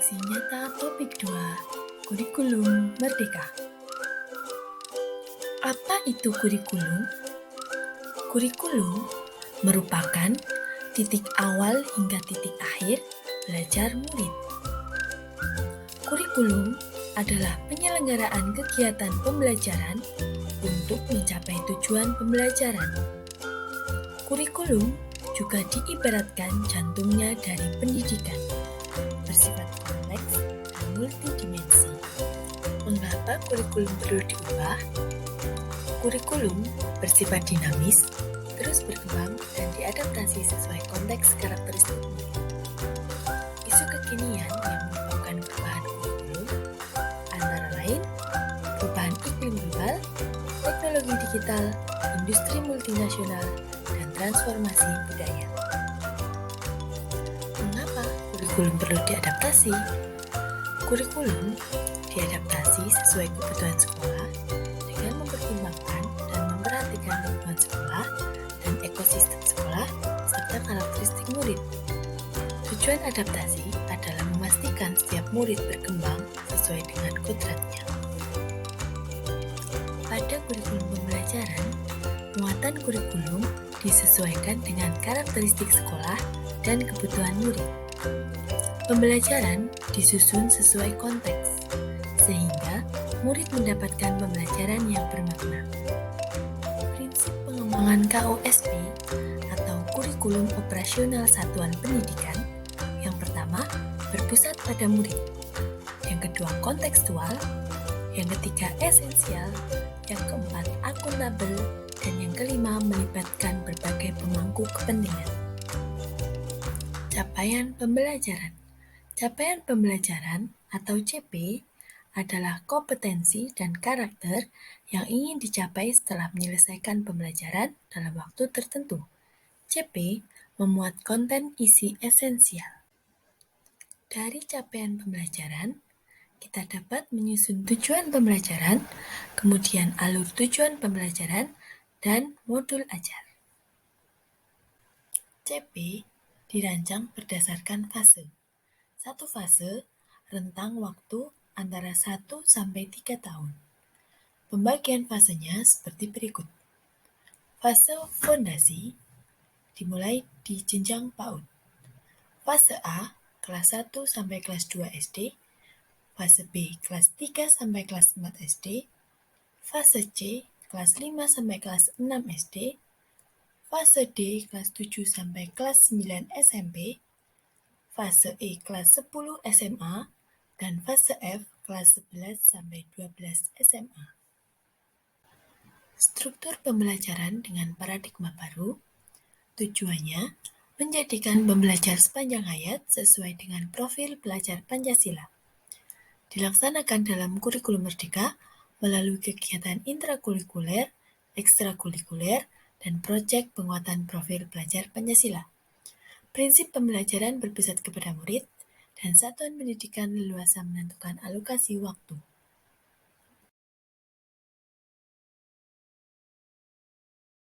Aksi nyata topik 2, Kurikulum Merdeka. Apa itu kurikulum? Kurikulum merupakan titik awal hingga titik akhir belajar murid. Kurikulum adalah penyelenggaraan kegiatan pembelajaran untuk mencapai tujuan pembelajaran. Kurikulum juga diibaratkan jantungnya dari pendidikan, bersifat kompleks dan multidimensi. Mengapa kurikulum perlu diubah? Kurikulum bersifat dinamis, terus berkembang dan diadaptasi sesuai konteks karakteristik murid. Isu kekinian yang menyebabkan perubahan kurikulum antara lain perubahan iklim global, teknologi digital, industri multinasional, dan transformasi budaya. Mengapa kurikulum perlu diadaptasi? Kurikulum diadaptasi sesuai kebutuhan sekolah dengan mempertimbangkan dan memperhatikan lingkungan sekolah dan ekosistem sekolah serta karakteristik murid. Tujuan adaptasi adalah memastikan setiap murid berkembang sesuai dengan kodratnya. Pada kurikulum pembelajaran, muatan kurikulum disesuaikan dengan karakteristik sekolah dan kebutuhan murid. Pembelajaran disusun sesuai konteks, sehingga murid mendapatkan pembelajaran yang bermakna. Prinsip pengembangan KOSP atau Kurikulum Operasional Satuan Pendidikan yang pertama, berpusat pada murid. Yang kedua, kontekstual. Yang ketiga, esensial. Yang keempat, akuntabel. Dan yang kelima, melibatkan berbagai pemangku kepentingan. Capaian pembelajaran. Capaian pembelajaran atau CP adalah kompetensi dan karakter yang ingin dicapai setelah menyelesaikan pembelajaran dalam waktu tertentu. CP memuat konten isi esensial. Dari capaian pembelajaran, kita dapat menyusun tujuan pembelajaran, kemudian alur tujuan pembelajaran, dan modul ajar. CP dirancang berdasarkan fase. Satu fase, rentang waktu antara 1 sampai 3 tahun. Pembagian fasenya seperti berikut. Fase fondasi dimulai di jenjang PAUD. Fase A, kelas 1 sampai kelas 2 SD. Fase B, kelas 3 sampai kelas 4 SD. Fase C, kelas 5 sampai kelas 6 SD. Fase D, kelas 7 sampai kelas 9 SMP. Fase E, kelas 10 SMA. Dan fase F, kelas 11 sampai 12 SMA. Struktur pembelajaran dengan paradigma baru, tujuannya menjadikan pembelajar sepanjang hayat sesuai dengan profil pelajar Pancasila. Dilaksanakan dalam kurikulum merdeka melalui kegiatan intrakurikuler, ekstrakurikuler, dan proyek penguatan profil pelajar Pancasila. Prinsip pembelajaran berpusat kepada murid, dan satuan pendidikan leluasa menentukan alokasi waktu.